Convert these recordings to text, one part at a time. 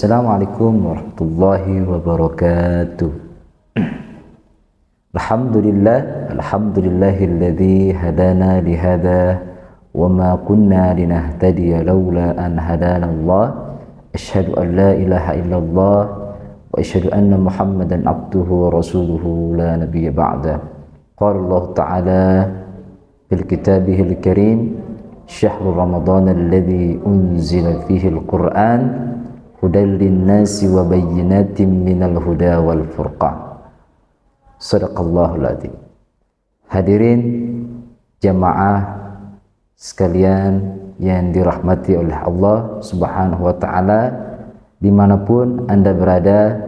Assalamualaikum warahmatullahi wabarakatuh. Alhamdulillahilladzi hadana lihada wa ma kunna linahtadiya laula an hadana Allah. Asyhadu an la ilaha illallah wa asyhadu anna Muhammadan abduhu wa rasuluhu la nabiyya ba'da. Qala Allah Ta'ala fil kitabihil karim, syahrul ramadhan alladzi unzila fihi al-Qur'an hudal linnasi wa bayyinatin minal huda wal furqan. Shadaqallahul adzim. Hadirin jamaah sekalian yang dirahmati oleh Allah Subhanahu wa taala, dimanapun Anda berada,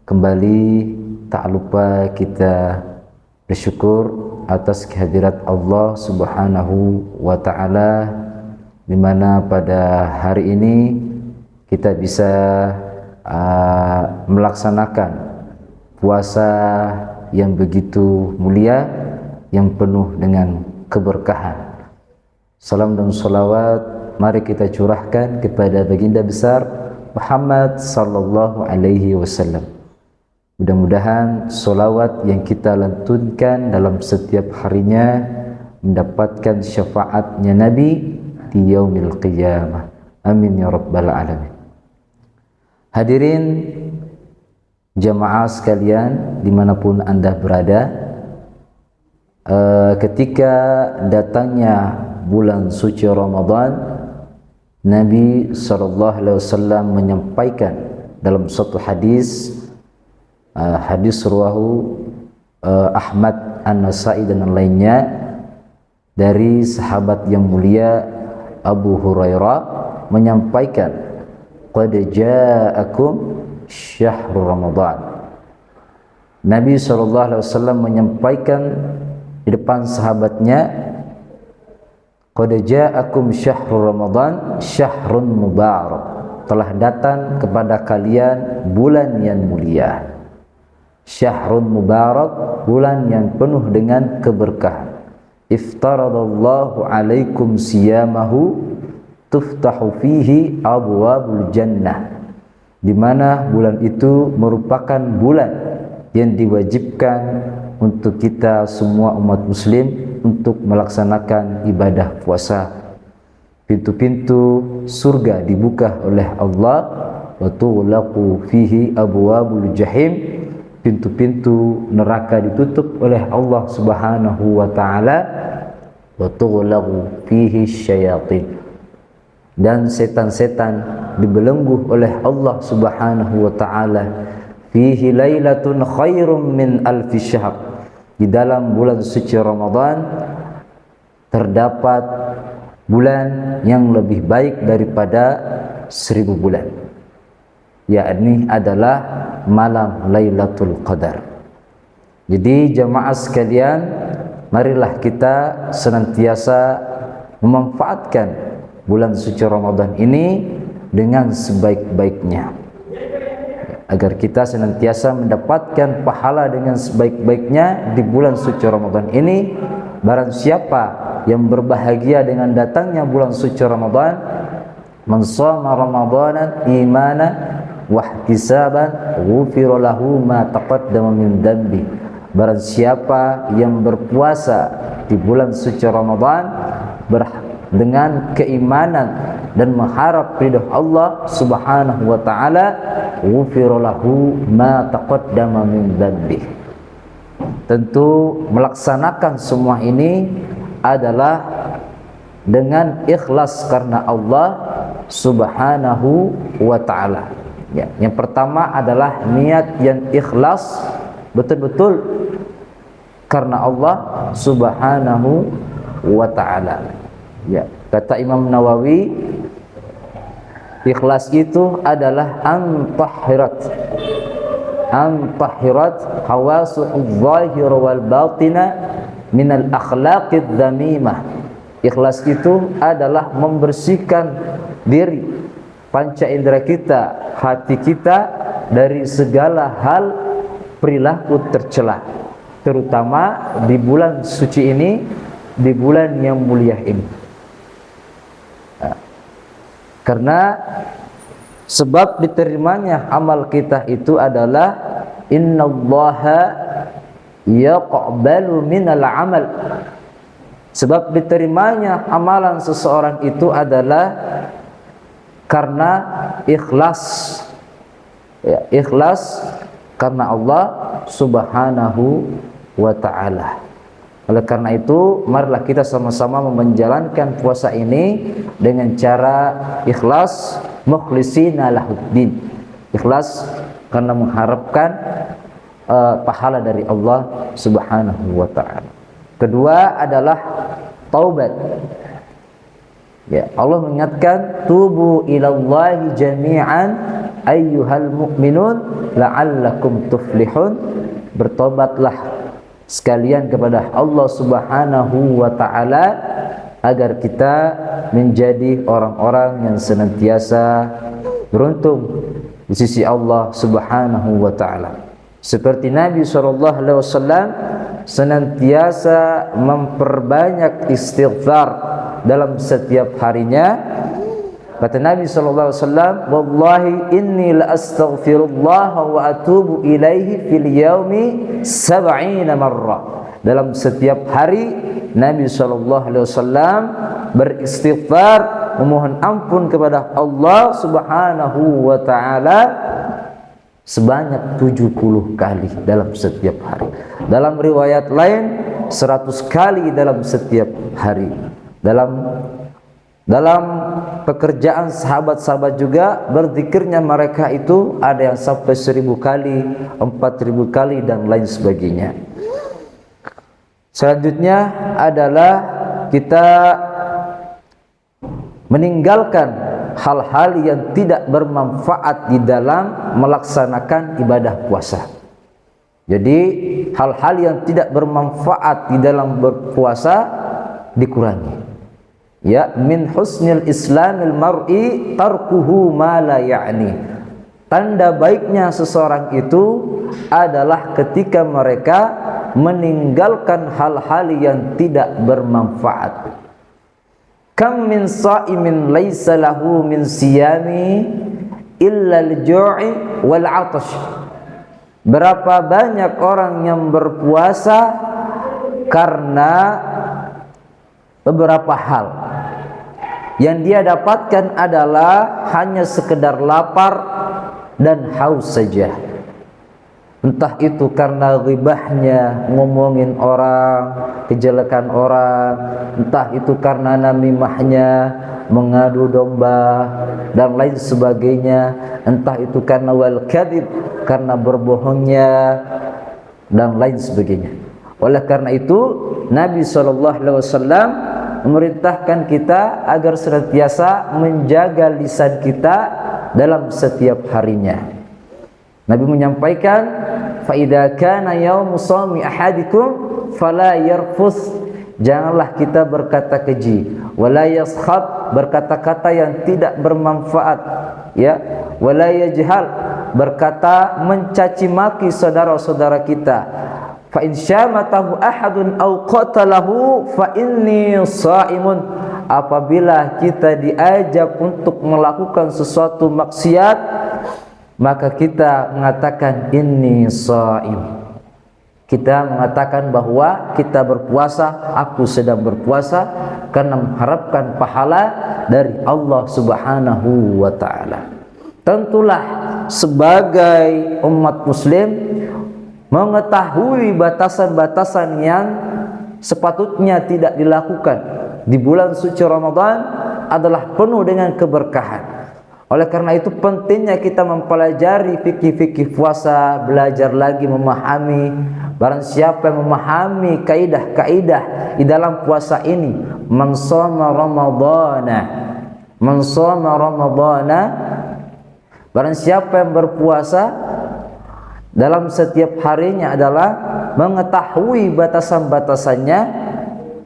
kembali tak lupa kita bersyukur atas kehadirat Allah Subhanahu wa taala, di mana pada hari ini kita bisa melaksanakan puasa yang begitu mulia, yang penuh dengan keberkahan. Salam dan salawat mari kita curahkan kepada baginda besar Muhammad sallallahu alaihi wasallam. Mudah-mudahan salawat yang kita lantunkan dalam setiap harinya mendapatkan syafaatnya Nabi di yaumil qiyamah. Amin ya rabbal alamin. Hadirin jamaah sekalian dimanapun Anda berada, ketika datangnya bulan suci Ramadan, Nabi SAW menyampaikan dalam suatu hadis, hadis rawahu Ahmad, An-Nasai dan lainnya, dari sahabat yang mulia Abu Hurairah menyampaikan, qad ja'akum syahrul Ramadan. Nabi SAW menyampaikan di depan sahabatnya, qad ja'akum syahrul Ramadan syahrun mubarak, telah datang kepada kalian bulan yang mulia. Syahrun mubarak, bulan yang penuh dengan keberkahan. Iftaradallahu alaikum siyamahu tuftahu fihi abwabul jannah, di mana bulan itu merupakan bulan yang diwajibkan untuk kita semua umat muslim untuk melaksanakan ibadah puasa. Pintu-pintu surga dibuka oleh Allah, wa tughlaqu fihi abwabul jahim, pintu-pintu neraka ditutup oleh Allah Subhanahu wa taala, wa tughlaqu fihi syayatin, dan setan-setan dibelenggu oleh Allah Subhanahu wa taala. Fihi lailatun khairum min alfi syahr, di dalam bulan suci Ramadan terdapat bulan yang lebih baik daripada 1000 bulan, yakni adalah malam Lailatul Qadar. Jadi jamaah sekalian, marilah kita senantiasa memanfaatkan bulan suci Ramadan ini dengan sebaik-baiknya, agar kita senantiasa mendapatkan pahala dengan sebaik-baiknya di bulan suci Ramadan ini. Barang siapa yang berbahagia dengan datangnya bulan suci Ramadan, man shoma ramadanan imanan wa ihtisaban ghufira lahu ma taqaddama min dhanbi. Barang siapa yang berpuasa di bulan suci Ramadan dengan keimanan dan mengharap ridha Allah Subhanahu wa taala, ghufira lahu ma taqaddama min dhanbi. Tentu melaksanakan semua ini adalah dengan ikhlas karena Allah Subhanahu wa taala. Ya, yang pertama adalah niat yang ikhlas betul-betul karena Allah Subhanahu wa taala. Ya, kata Imam Nawawi, ikhlas itu adalah antahirat hawasu zahir wal batina minal akhlaqid dhamimah. Ikhlas itu adalah membersihkan diri, panca indera kita, hati kita dari segala hal perilaku tercela, terutama di bulan suci ini, di bulan yang mulia ini. Karena Sebab diterimanya amal kita itu adalah innallaha yaqbalu minal amal. Sebab diterimanya amalan seseorang itu adalah karena ikhlas, ya, ikhlas karena Allah Subhanahu wa ta'ala. Oleh karena itu, marilah kita sama-sama menjalankan puasa ini dengan cara ikhlas, mukhlishina lahuddin. Ikhlas karena mengharapkan pahala dari Allah Subhanahu wa ta'ala. Kedua adalah taubat. Ya, Allah mengingatkan, tubu ilallahi jami'an ayyuhal mu'minun la'allakum tuflihun. Bertobatlah sekalian kepada Allah Subhanahu wa ta'ala agar kita menjadi orang-orang yang senantiasa beruntung di sisi Allah Subhanahu wa ta'ala. Seperti Nabi SAW senantiasa memperbanyak istighfar dalam setiap harinya. Kata Nabi SAW, wallahi inni la astaghfirullah wa atubu ilaihi fil yaumi 70 marrah. Dalam setiap hari Nabi SAW beristighfar, memohon ampun kepada Allah Subhanahu wa ta'ala sebanyak 70 kali dalam setiap hari. Dalam riwayat lain 100 kali dalam setiap hari. Dalam pekerjaan sahabat-sahabat juga berzikirnya mereka itu ada yang sampai 1000 kali, 4000 kali dan lain sebagainya. Selanjutnya adalah kita meninggalkan hal-hal yang tidak bermanfaat di dalam melaksanakan ibadah puasa. Jadi hal-hal yang tidak bermanfaat di dalam berpuasa dikurangi. Ya, min husnil islamil mar'i tarkuhu ma la ya'ni. Tanda baiknya seseorang itu adalah ketika mereka meninggalkan hal-hal yang tidak bermanfaat. Kam min sa'imin laisa lahu min siyami illa al-ju'i wal 'atash. Berapa banyak orang yang berpuasa karena beberapa hal. Yang dia dapatkan adalah hanya sekedar lapar dan haus saja. Entah itu karena ghibahnya, ngomongin orang, kejelekan orang, entah itu karena namimahnya, mengadu domba dan lain sebagainya, entah itu karena wal kadhib, karena berbohongnya dan lain sebagainya. Oleh karena itu Nabi SAW memerintahkan kita agar senantiasa menjaga lisan kita dalam setiap harinya. Nabi menyampaikan, fa idza kana yaumu shaumi ahadikum fala yarfus. Janganlah kita berkata keji, wala yaskhab, berkata-kata yang tidak bermanfaat, ya, wala yajhal, berkata mencaci maki saudara-saudara kita. Fa in syamatahu ahadun aw qatalahu fa inni shaimun. Apabila kita diajak untuk melakukan sesuatu maksiat, maka kita mengatakan inni shaim. Kita mengatakan bahwa kita berpuasa, aku sedang berpuasa karena mengharapkan pahala dari Allah Subhanahu wa ta'ala. Tentulah sebagai umat muslim mengetahui batasan-batasan yang sepatutnya tidak dilakukan di bulan suci Ramadan adalah penuh dengan keberkahan. Oleh karena itu pentingnya kita mempelajari fikih-fikih puasa, belajar lagi memahami. Barang siapa yang memahami kaidah-kaidah di dalam puasa ini, man shoma ramadhana, barang siapa yang berpuasa dalam setiap harinya adalah mengetahui batasan-batasannya,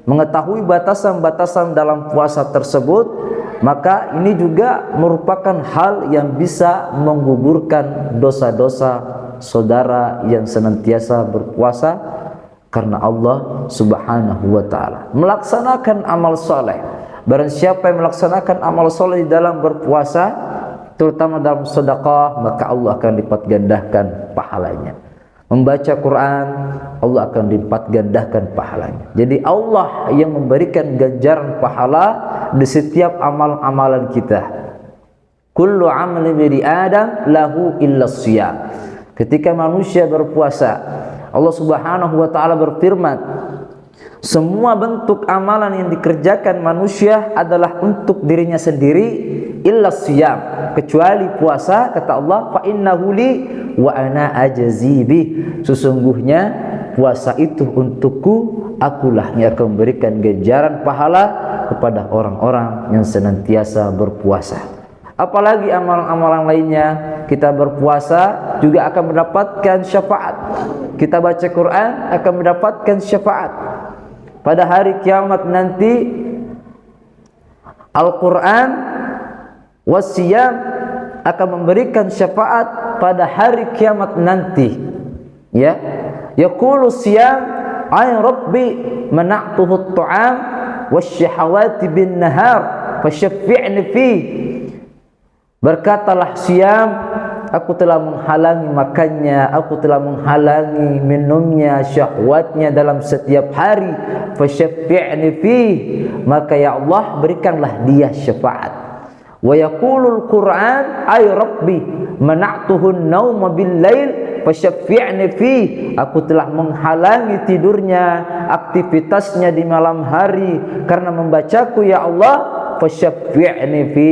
mengetahui batasan-batasan dalam puasa tersebut, maka ini juga merupakan hal yang bisa menggugurkan dosa-dosa saudara yang senantiasa berpuasa karena Allah Subhanahu wa ta'ala. Melaksanakan amal soleh. Barang siapa yang melaksanakan amal soleh di dalam berpuasa, terutama dalam sedekah, maka Allah akan lipat gandakan pahalanya. Membaca Quran, Allah akan lipat gandakan pahalanya. Jadi Allah yang memberikan ganjaran pahala di setiap amal-amalan kita. Kullu amali bani Adam lahu illa shiyam. Ketika manusia berpuasa, Allah Subhanahu wa taala berfirman, semua bentuk amalan yang dikerjakan manusia adalah untuk dirinya sendiri, illa shiyam, kecuali puasa. Kata Allah, fa innahu li wa ana ajzi bih, sesungguhnya puasa itu untukku, akulah yang akan memberikan ganjaran pahala kepada orang-orang yang senantiasa berpuasa. Apalagi amalan-amalan lainnya, kita berpuasa juga akan mendapatkan syafaat. Kita baca Quran akan mendapatkan syafaat. Pada hari kiamat nanti, Al-Quran wasiyam akan memberikan syafaat pada hari kiamat nanti. Ya, yaqulu siyam ay rabbi mana'tuhu at-ta'am wasyahawati bin nahar fasyaffi'ni fi. Berkatalah siyam, aku telah menghalangi makannya, aku telah menghalangi minumnya, syahwatnya dalam setiap hari. Fasyaffi'ni fi, maka ya Allah berikanlah dia syafaat. Wa yaqulul Qur'an ay rabbi mana'tuhu an-nauma bil-lail fasyaffi'ni fi, aku telah menghalangi tidurnya, aktivitasnya di malam hari karena membacaku ya Allah. Fasyaffi'ni fi,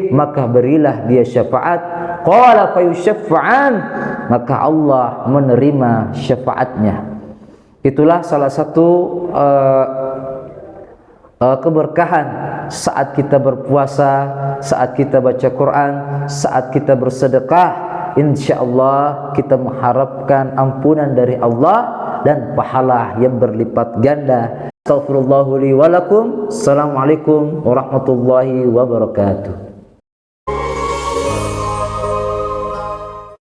maka berilah dia syafaat. Qala fayusyaffa'an, maka Allah menerima syafaatnya. Itulah salah satu keberkahan saat kita berpuasa, saat kita baca Quran, saat kita bersedekah. Insyaallah kita mengharapkan ampunan dari Allah dan pahala yang berlipat ganda. Astaghfirullah li wa lakum. Assalamualaikum warahmatullahi wabarakatuh.